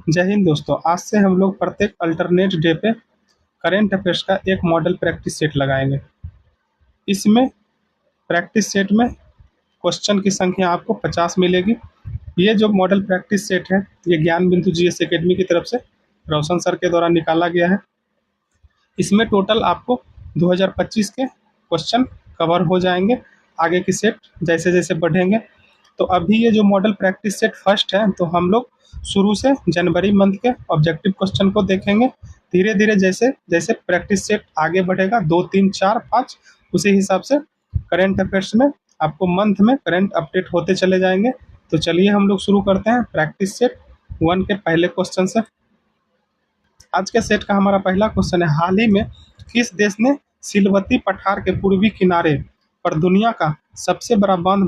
जय हिंद दोस्तों। आज से हम लोग प्रत्येक अल्टरनेट डे पे करंट अफेयर्स का एक मॉडल प्रैक्टिस सेट लगाएंगे। इसमें प्रैक्टिस सेट में क्वेश्चन की संख्या आपको 50 मिलेगी। ये जो मॉडल प्रैक्टिस सेट है, ये ज्ञान बिंदु जीएस एकेडमी की तरफ से रोशन सर के द्वारा निकाला गया है। इसमें टोटल आपको 2025 के क्वेश्चन कवर हो जाएंगे। आगे की सेट जैसे जैसे बढ़ेंगे, तो अभी ये जो मॉडल प्रैक्टिस सेट फर्स्ट है, तो हम लोग शुरू से जनवरी मंथ के ऑब्जेक्टिव क्वेश्चन को देखेंगे। धीरे धीरे जैसे जैसे प्रैक्टिस सेट आगे बढ़ेगा, 2 3 4 5, उसी हिसाब से करंट अफेयर्स में आपको मंथ में करंट अपडेट होते चले जाएंगे। तो चलिए हम लोग शुरू करते हैं प्रैक्टिस सेट 1 के पहले क्वेश्चन से। आज के सेट का हमारा पहला क्वेश्चन है, हाल ही में किस देश ने सिलवती पठार के पूर्वी किनारे पर दुनिया का सबसे बड़ा बांध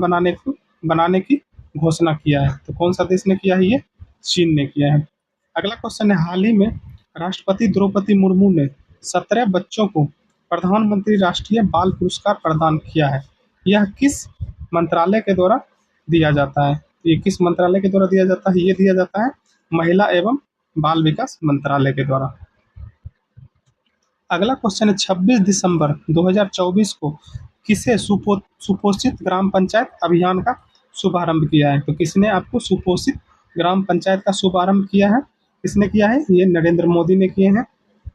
बनाने की घोषणा किया है? तो कौन सा देश ने किया है? ये चीन ने किया है। अगला क्वेश्चन है, हाल ही में राष्ट्रपति द्रौपदी मुर्मू ने 17 बच्चों को प्रधानमंत्री राष्ट्रीय बाल पुरस्कार प्रदान किया है। यह किस मंत्रालय के द्वारा दिया जाता है? ये किस मंत्रालय के द्वारा दिया जाता है? ये दिया जाता है महिला एवं बाल विकास मंत्रालय के द्वारा। अगला क्वेश्चन है, 26 दिसंबर 2024 को किसे सुपोषित ग्राम पंचायत अभियान का शुभारंभ किया है? तो किसने आपको सुपोषित ग्राम पंचायत का शुभारंभ किया है? किसने किया है? ये नरेंद्र मोदी ने किए हैं।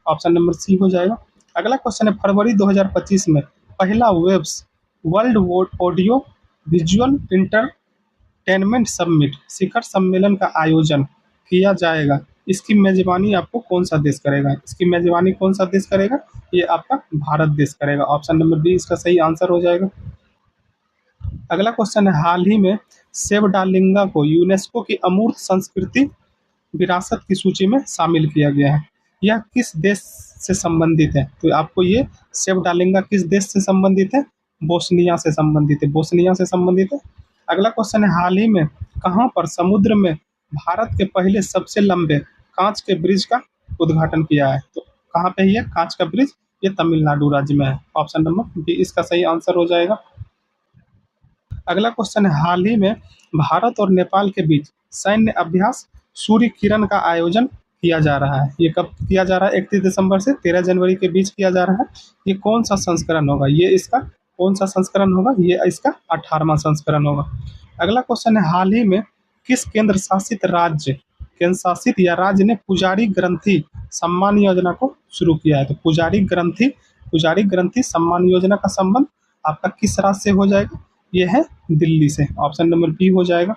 ऑप्शन नंबर सी हो जाएगा। अगला क्वेश्चन है, फरवरी 2025 में पहला WAVES world audio visual entertainment summit शिखर सम्मेलन का आयोजन किया जाएगा। इसकी मेजबानी आपको कौन सा देश करेगा? इसकी मेजबानी कौन सा देश करेगा? ये आपका भारत देश करेगा। ऑप्शन नंबर बी इसका सही आंसर हो जाएगा। अगला क्वेश्चन है, हाल ही में सेवडालिंगा को यूनेस्को की अमूर्त संस्कृति विरासत की सूची में शामिल किया गया है। यह किस देश से संबंधित है? तो आपको ये सेवडालिंगा किस देश से संबंधित है? बोस्निया से संबंधित है। बोस्निया से संबंधित है। अगला क्वेश्चन है, हाल ही में कहाँ पर समुद्र में भारत के पहले सबसे लंबे कांच के ब्रिज का उद्घाटन किया है? तो कहाँ पे है कांच का ब्रिज? ये तमिलनाडु राज्य में है। ऑप्शन नंबर बी इसका सही आंसर हो जाएगा। अगला क्वेश्चन है, हाल ही में भारत और नेपाल के बीच सैन्य अभ्यास सूर्य किरण का आयोजन किया जा रहा है। ये कब किया जा रहा है? 31 दिसंबर से 13 जनवरी के बीच किया जा रहा है। ये कौन सा संस्करण होगा? ये इसका कौन सा संस्करण होगा? ये इसका 18वां संस्करण होगा। अगला क्वेश्चन है, हाल ही में किस केंद्र शासित या राज्य ने पुजारी ग्रंथि सम्मान योजना को शुरू किया है? तो पुजारी ग्रंथि सम्मान योजना का संबंध आपका किस राज्य से हो जाएगा? ये है दिल्ली से। ऑप्शन नंबर बी हो जाएगा।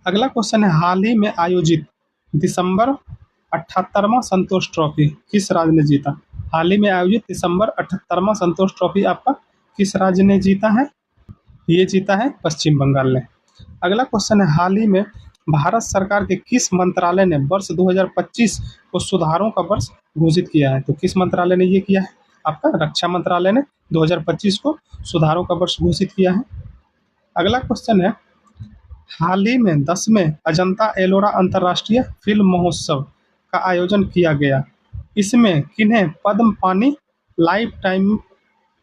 अगला क्वेश्चन है, हाल ही में आयोजित दिसंबर 78वां संतोष ट्रॉफी किस राज्य ने जीता? हाल ही में आयोजित दिसंबर 78वां संतोष ट्रॉफी आपका किस राज्य ने जीता है? ये जीता है पश्चिम बंगाल ने। अगला क्वेश्चन है, हाल ही में भारत सरकार के किस मंत्रालय ने वर्ष 2025 को सुधारों का वर्ष घोषित किया है? तो किस मंत्रालय ने ये किया है? आपका रक्षा मंत्रालय ने 2025 को सुधारों का वर्ष घोषित किया है। अगला क्वेश्चन है, हाल ही में 10वें अजंता एलोरा अंतर्राष्ट्रीय फिल्म महोत्सव का आयोजन किया गया। इसमें किन्हें पद्म पानी लाइफ टाइम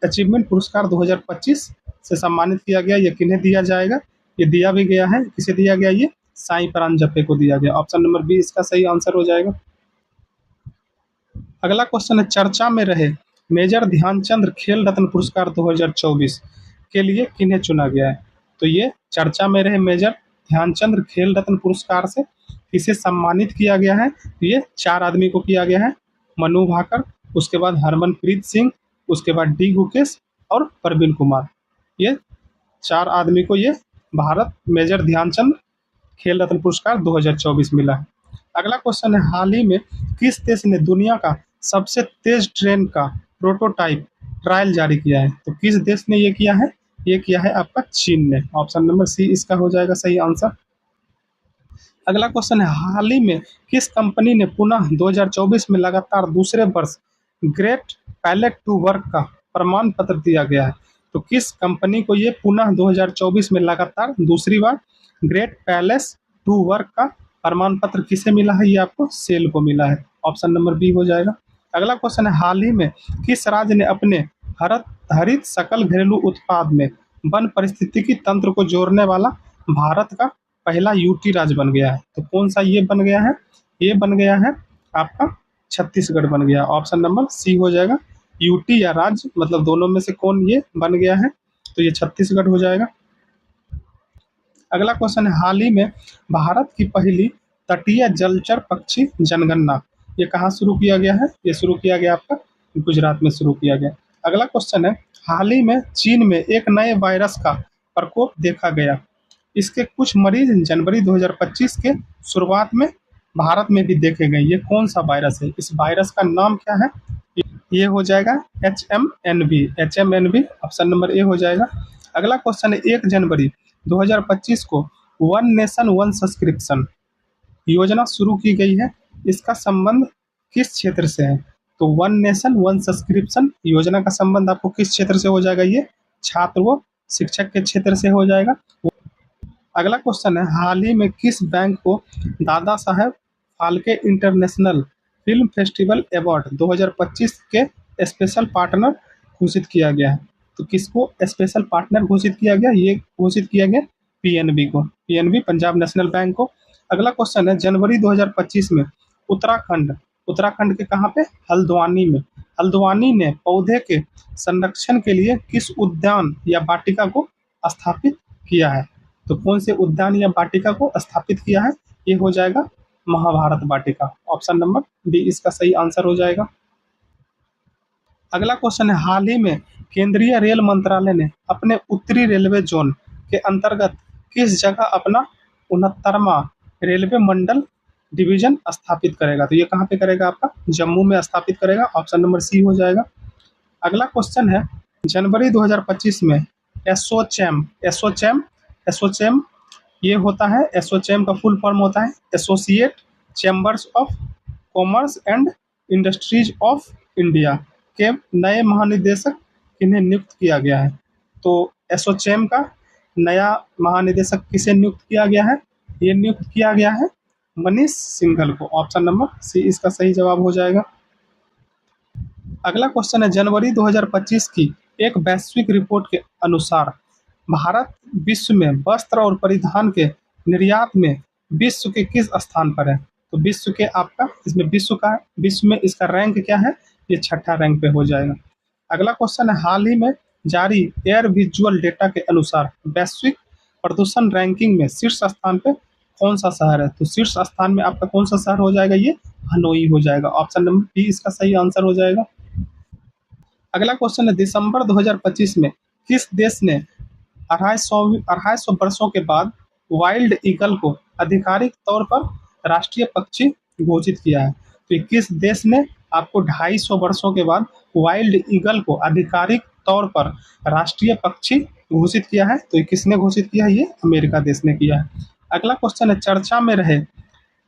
अचीवमेंट पुरस्कार 2025 से सम्मानित किया गया? ये किन्हें दिया जाएगा? ये दिया भी गया है। किसे दिया गया? ये साईं परांजपे को दिया गया। ऑप्शन नंबर बी इसका सही आंसर हो जाएगा। अगला क्वेश्चन है, चर्चा में रहे मेजर ध्यानचंद खेल रत्न पुरस्कार 2024 के लिए किन्हें चुना गया है? तो ये चर्चा में रहे मेजर ध्यानचंद खेल रत्न पुरस्कार से किसे सम्मानित किया गया है? ये 4 आदमी को किया गया है। मनु भाकर, उसके बाद हरमनप्रीत सिंह, उसके बाद डी गुकेश और प्रवीण कुमार। ये 4 आदमी को ये भारत मेजर ध्यानचंद खेल रत्न पुरस्कार 2024 मिला है। अगला क्वेश्चन है, हाल ही में किस देश ने दुनिया का सबसे तेज ट्रेन का प्रोटोटाइप ट्रायल जारी किया है? तो किस देश ने ये किया है? ये किया है आपका चीन ने। ऑप्शन नंबर सी इसका हो जाएगा सही आंसर। अगला क्वेश्चन है, हाल ही में किस कंपनी ने पुनः 2024 में लगातार दूसरे वर्ष ग्रेट पैलेट टू वर्क का प्रमाण पत्र दिया गया है? तो किस कंपनी को ये पुनः 2024 में लगातार दूसरी बार ग्रेट पैलेस टू वर्क का प्रमाण पत्र किसे मिला है? ये आपको सेल को मिला है। ऑप्शन नंबर बी हो जाएगा। अगला क्वेश्चन है, हाल ही में किस राज्य ने अपने हरित सकल घरेलू उत्पाद में वन पारिस्थितिकी तंत्र को जोड़ने वाला भारत का पहला यूटी राज्य बन गया है। तो कौन सा ये बन गया है? ये बन गया है आपका छत्तीसगढ़ बन गया। ऑप्शन नंबर सी हो जाएगा। यूटी या राज्य मतलब दोनों में से कौन ये बन गया है? तो ये छत्तीसगढ़ हो जाएगा। अगला क्वेश्चन है, हाल ही में भारत की पहली तटीय जलचर पक्षी जनगणना ये कहाँ शुरू किया गया है? ये शुरू किया गया आपका गुजरात में शुरू किया गया। अगला क्वेश्चन है, हाल ही में चीन में एक नए वायरस का प्रकोप देखा गया। इसके कुछ मरीज जनवरी 2025 के शुरुआत में भारत में भी देखे गए। ये कौन सा वायरस है? इस वायरस का नाम क्या है? ये हो जाएगा HMNV। HMNV option number A हो जाएगा। अगला क्वेश्चन है, 1 जनवरी 2025 को वन नेशन वन सब्सक्रिप्शन योजना शुरू की गई है। इसका संबंध किस क्षेत्र से है? तो वन नेशन वन सब्सक्रिप्शन योजना का संबंध आपको किस क्षेत्र से हो जाएगा? ये छात्र व शिक्षक के क्षेत्र से हो जाएगा। अगला क्वेश्चन है, हाल ही में किस बैंक को Dadasaheb Phalke international film festival award 2025 के स्पेशल पार्टनर घोषित किया गया है? तो किसको स्पेशल पार्टनर घोषित किया गया? ये घोषित किया गया पीएनबी को, पीएनबी पंजाब नेशनल बैंक को। अगला क्वेश्चन है, जनवरी 2025 में उत्तराखंड के कहाँ पे? हल्द्वानी में। हल्द्वानी ने पौधे के संरक्षण के लिए किस उद्यान या वाटिका को स्थापित किया है? तो कौन से उद्यान या वाटिका को स्थापित किया है? ये हो जाएगा महाभारत वाटिका। ऑप्शन नंबर बी इसका सही आंसर हो जाएगा। अगला क्वेश्चन है, हाल ही में केंद्रीय रेल मंत्रालय ने अपने उत्तरी रेलवे जोन के अंतर्गत किस जगह अपना 69वां रेलवे मंडल डिवीजन स्थापित करेगा? तो ये कहाँ पे करेगा? आपका जम्मू में स्थापित करेगा। ऑप्शन नंबर सी हो जाएगा। अगला क्वेश्चन है, जनवरी 2025 में एसोचैम ये होता है, एसोचैम का फुल फॉर्म होता है associate chambers of commerce and industries of India के नए महानिदेशक किन्हें नियुक्त किया गया है? तो एसोचैम का नया महानिदेशक किसे नियुक्त किया गया है? ये नियुक्त किया गया है मनीष सिंघल को। ऑप्शन नंबर सी इसका सही जवाब हो जाएगा। अगला क्वेश्चन है, जनवरी 2025 की एक वैश्विक रिपोर्ट के अनुसार भारत विश्व में वस्त्र और परिधान के निर्यात में विश्व के किस स्थान पर है? तो विश्व के आपका इसमें विश्व में इसका रैंक क्या है? ये 6ठा रैंक पे हो जाएगा। अगला क्वेश्चन है, हाल ही में जारी एयर विजुअल डेटा के अनुसार वैश्विक प्रदूषण रैंकिंग में शीर्ष स्थान पे कौन सा शहर है? तो शीर्ष स्थान में आपका कौन सा शहर हो जाएगा? ये हनोई हो जाएगा। ऑप्शन नंबर बी इसका सही आंसर हो जाएगा। अगला क्वेश्चन है, दिसंबर 2025 में किस देश ने 250 वर्षों के बाद वाइल्ड ईगल को आधिकारिक तौर पर राष्ट्रीय पक्षी घोषित किया है? तो किस देश ने आपको 250 वर्षों के बाद वाइल्ड ईगल को आधिकारिक तौर पर राष्ट्रीय पक्षी घोषित किया है? तो किसने घोषित किया है? ये अमेरिका देश ने किया है। अगला क्वेश्चन है, चर्चा में रहे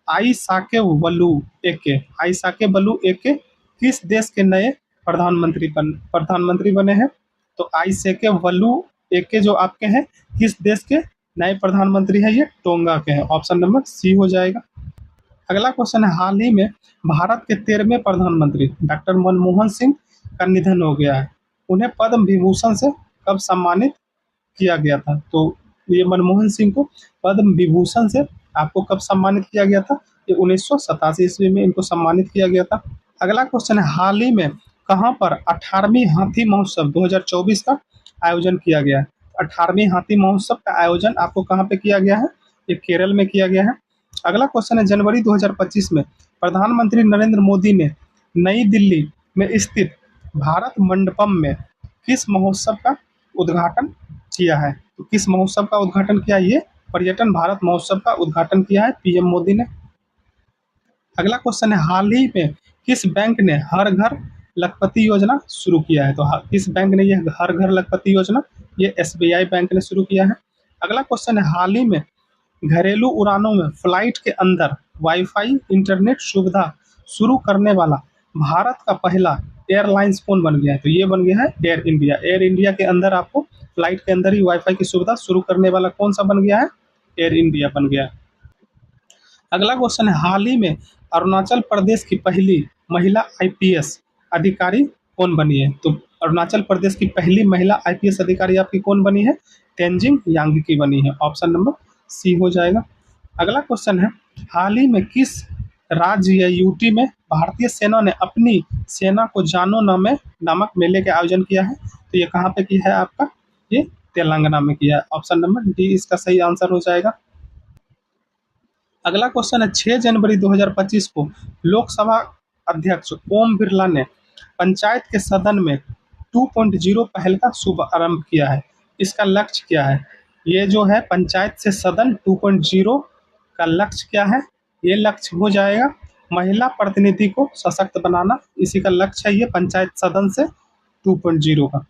आइसाके बलू एके किस देश के नए प्रधानमंत्री बने हैं? तो आइसाके बलू एके जो आपके हैं किस देश के नए प्रधानमंत्री हैं? ये टोंगा के हैं। ऑप्शन नंबर सी हो जाएगा। अगला क्वेश्चन है, हाल ही में भारत के 13वें प्रधानमंत्री डॉक्टर मनमोहन सिंह का निधन हो गया है। उन्हें पद्म विभूषण से कब सम्मानित किया गया था? तो ये मनमोहन सिंह को पद्म विभूषण से आपको कब सम्मानित किया गया था? ये 1987 ईस्वी में इनको सम्मानित किया गया था। अगला क्वेश्चन है, हाल ही में कहाँ पर 18वीं हाथी महोत्सव 2024 का आयोजन किया गया है? 18वीं हाथी महोत्सव का आयोजन आपको कहाँ पे किया गया है? ये केरल में किया गया है। अगला क्वेश्चन है, जनवरी 2025 में प्रधानमंत्री नरेंद्र मोदी ने नई दिल्ली में स्थित भारत मंडपम में किस महोत्सव का उद्घाटन किया है? तो किस महोत्सव का उद्घाटन किया? ये पर्यटन भारत महोत्सव का उद्घाटन किया है पीएम मोदी ने। अगला क्वेश्चन है, हाल ही में किस बैंक ने हर घर लखपति योजना शुरू किया है? तो किस बैंक ने यह हर घर लखपति योजना? ये एसबीआई बैंक ने शुरू किया है। अगला क्वेश्चन है, हाल ही में घरेलू उड़ानों में फ्लाइट के अंदर वाईफाई इंटरनेट सुविधा शुरू करने वाला भारत का पहला एयरलाइंस कौन बन गया है? तो ये बन गया है एयर इंडिया। एयर इंडिया के अंदर आपको फ्लाइट के अंदर ही वाईफाई की सुविधा शुरू करने वाला कौन सा बन गया है? एयर इंडिया बन गया। अगला क्वेश्चन है, हाल ही में अरुणाचल प्रदेश की पहली महिला आईपीएस अधिकारी कौन बनी है? तो अरुणाचल प्रदेश की पहली महिला आईपीएस अधिकारी आपकी कौन बनी है? तेंजिंग यांगी की बनी है। ऑप्शन नंबर सी हो जाएगा। अगला क्वेश्चन है, हाल ही में किस राज्य या यूटी में भारतीय सेना ने अपनी सेना को जानो नामे नामक मेले का आयोजन किया है? तो ये कहाँ पे किया है आपका? ये तेलंगाना में किया है। ऑप्शन नंबर डी इसका सही आंसर हो जाएगा। अगला क्वेश्चन है, 6 जनवरी 2025 को लोकसभा अध्यक्ष ओम बिरला ने पंचायत के सदन में 2.0 पहल का शुभारंभ किया है। इसका लक्ष्य क्या है? ये जो है पंचायत से सदन 2.0 का लक्ष्य क्या है? ये लक्ष्य हो जाएगा महिला प्रतिनिधि को सशक्त बनाना, इसी का लक्ष्य है ये पंचायत सदन से 2.0 का।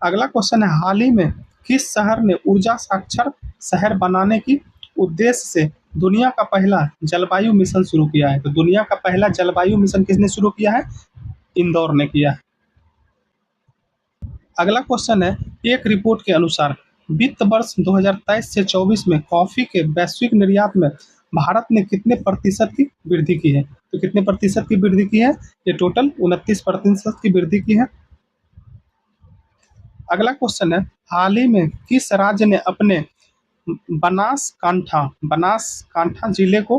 अगला क्वेश्चन है, हाल ही में किस शहर ने ऊर्जा साक्षर शहर बनाने की उद्देश्य से दुनिया का पहला जलवायु मिशन शुरू किया है? तो दुनिया का पहला जलवायु मिशन किसने शुरू किया है? इंदौर ने किया है। अगला क्वेश्चन है, एक रिपोर्ट के अनुसार वित्त वर्ष 2023 से 24 में कॉफी के वैश्विक निर्यात में भारत ने कितने प्रतिशत की वृद्धि की है? तो कितने प्रतिशत की वृद्धि की है? ये टोटल 29% की वृद्धि की है। अगला क्वेश्चन है, हाल ही में किस राज्य ने अपने बनासकांठा जिले को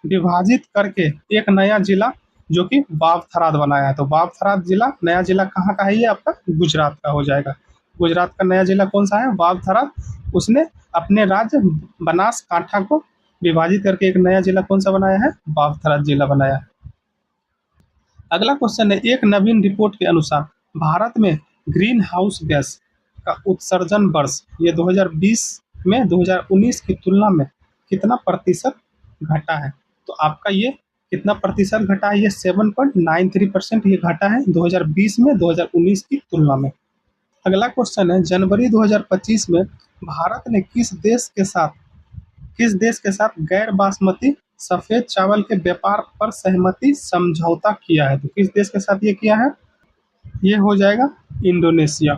विभाजित करके एक नया जिला जो कि वावथराद बनाया है? तो वावथराद जिला, नया जिला कहाँ का है? ये आपका गुजरात का हो जाएगा। गुजरात का नया जिला कौन सा है? वावथराद। उसने अपने राज्य बनासकांठा को विभाजित करके एक नया जिला कौन सा बनाया है? वावथराद जिला बनाया है। अगला क्वेश्चन है, एक नवीन रिपोर्ट के अनुसार भारत में ग्रीन हाउस गैस का उत्सर्जन वर्ष ये 2020 में 2019 की तुलना में कितना प्रतिशत घटा है? तो आपका ये कितना प्रतिशत घटा है? ये 7.93% ये घटा है 2020 में 2019 की तुलना में। अगला क्वेश्चन है, जनवरी 2025 में भारत ने किस देश के साथ गैर बासमती सफेद चावल के व्यापार पर सहमति समझौता किया है? तो किस देश के साथ ये किया है? ये हो जाएगा इंडोनेशिया।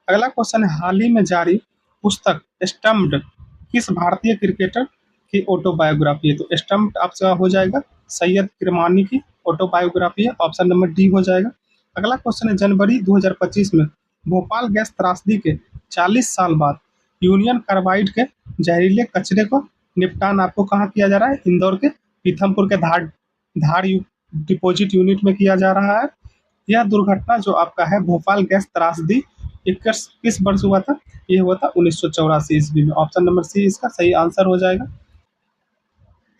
अगला क्वेश्चन है, हाल ही में जारी पुस्तक स्टम्प्ड किस भारतीय क्रिकेटर की ऑटोबायोग्राफी है? तो स्टम्प्ड आपका हो जाएगा सैयद किरमानी की ऑटोबायोग्राफी है। ऑप्शन नंबर डी हो जाएगा। अगला क्वेश्चन है, जनवरी 2025 में भोपाल गैस त्रासदी के 40 साल बाद यूनियन कार्बाइड के जहरीले कचरे को निपटान आपको कहाँ किया जा रहा है? इंदौर के पीथमपुर के धार डिपोजिट यूनिट में किया जा रहा है। यह दुर्घटना जो आपका है भोपाल गैस त्रासदी किस वर्ष हुआ था? ये हुआ था 1984 ईस्वी में। ऑप्शन नंबर सी इसका सही आंसर हो जाएगा।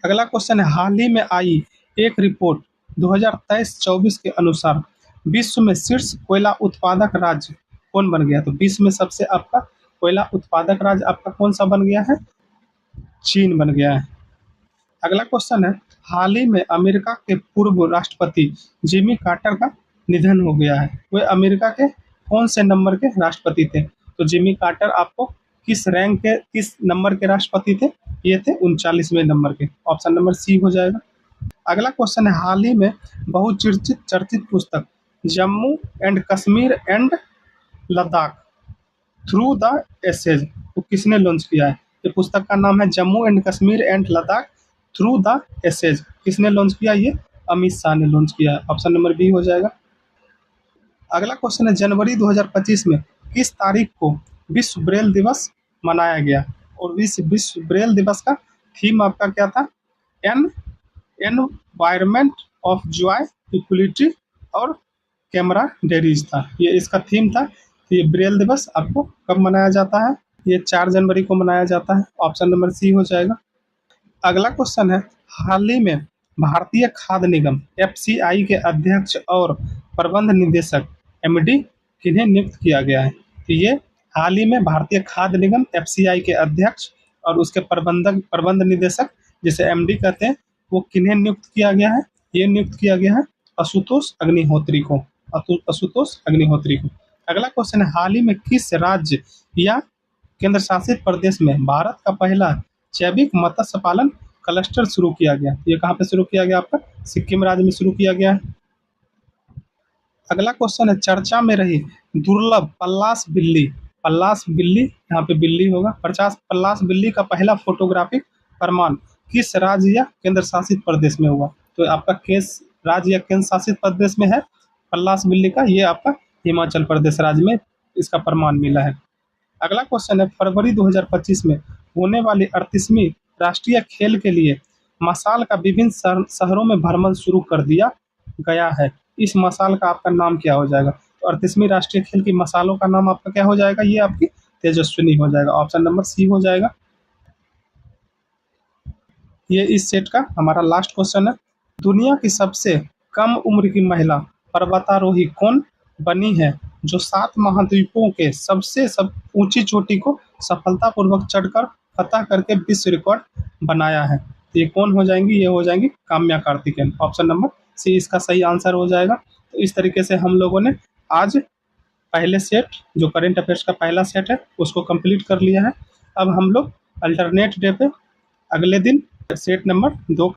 अगला क्वेश्चन है, हाल ही में आई एक रिपोर्ट 2023-24 के अनुसार विश्व में शीर्ष कोयला उत्पादक राज्य कौन बन गया? तो विश्व में सबसे आपका कोयला उत्पादक राज्य आपका कौन सा बन गया है? चीन बन गया है। अगला क्वेश्चन है, हाल ही में अमेरिका के पूर्व राष्ट्रपति जिमी कार्टर का निधन हो गया है। वे अमेरिका के कौन से नंबर के राष्ट्रपति थे? तो जिमी कार्टर आपको किस नंबर के राष्ट्रपति थे? ये थे 39वें नंबर के। ऑप्शन नंबर सी हो जाएगा। अगला क्वेश्चन है, हाल ही में चर्चित पुस्तक Jammu and Kashmir and Ladakh through the essays को किसने लॉन्च किया है? ये पुस्तक का नाम है Jammu and Kashmir and Ladakh through the essays. किसने लॉन्च किया? ये अमित शाह ने लॉन्च किया है। ऑप्शन नंबर बी हो जाएगा। अगला क्वेश्चन है, जनवरी 2025 में किस तारीख को विश्व ब्रेल दिवस मनाया गया? और विश्व ब्रेल दिवस का थीम आपका क्या था? एनवायरमेंट ऑफ जॉय, इक्वलिटी और कैमराडेरीज था। ये इसका थीम था। तो ये ब्रेल दिवस आपको कब मनाया जाता है? ये 4 जनवरी को मनाया जाता है। ऑप्शन नंबर सी हो जाएगा। अगला क्वेश्चन है, हाल ही में भारतीय खाद्य निगम एफसीआई के अध्यक्ष और प्रबंध निदेशक एमडी किन्हें नियुक्त किया गया है? तो ये हाल ही में भारतीय खाद्य निगम एफसीआई के अध्यक्ष और उसके प्रबंध निदेशक जिसे एमडी कहते हैं वो किन्हें नियुक्त किया गया है? ये नियुक्त किया गया है आशुतोष अग्निहोत्री को। अगला क्वेश्चन है, हाल ही में किस राज्य या केंद्र शासित प्रदेश में भारत का पहला जैविक मत्स्य पालन क्लस्टर शुरू किया गया? ये कहाँ पे शुरू किया गया? आपका सिक्किम राज्य में शुरू किया गया है। अगला क्वेश्चन है, चर्चा में रही दुर्लभ पल्लास बिल्ली यहाँ पे बिल्ली होगा। पल्लास बिल्ली का पहला फोटोग्राफिक प्रमाण किस राज्य या केंद्र शासित प्रदेश में हुआ? तो आपका किस राज्य या केंद्र शासित प्रदेश में है पल्लास बिल्ली का? ये आपका हिमाचल प्रदेश राज्य में इसका प्रमाण मिला है। अगला क्वेश्चन है, फरवरी 2025 में होने वाली 38वीं राष्ट्रीय खेल के लिए मशाल का विभिन्न शहरों में भ्रमण शुरू कर दिया गया है। इस मशाल का आपका नाम क्या हो जाएगा? तो 38वीं राष्ट्रीय खेल की मशालों का नाम आपका क्या हो जाएगा? ये आपकी तेजस्विनी हो जाएगा। ऑप्शन नंबर सी हो जाएगा। ये इस सेट का हमारा लास्ट क्वेश्चन है। दुनिया की सबसे कम उम्र की महिला पर्वतारोही कौन बनी है, जो 7 महाद्वीपों के सबसे ऊंची चोटी को सफलतापूर्वक चढ़कर फतह करके विश्व रिकॉर्ड बनाया है? तो ये कौन हो जाएंगी? ये हो जाएंगी Kamya Karthikeyan. Option number C इसका सही आंसर हो जाएगा। तो इस तरीके से हम लोगों ने आज पहले सेट, जो करंट अफेयर्स का पहला सेट है, उसको कंप्लीट कर लिया है। अब हम लोग अल्टरनेट डे पे अगले दिन सेट नंबर 2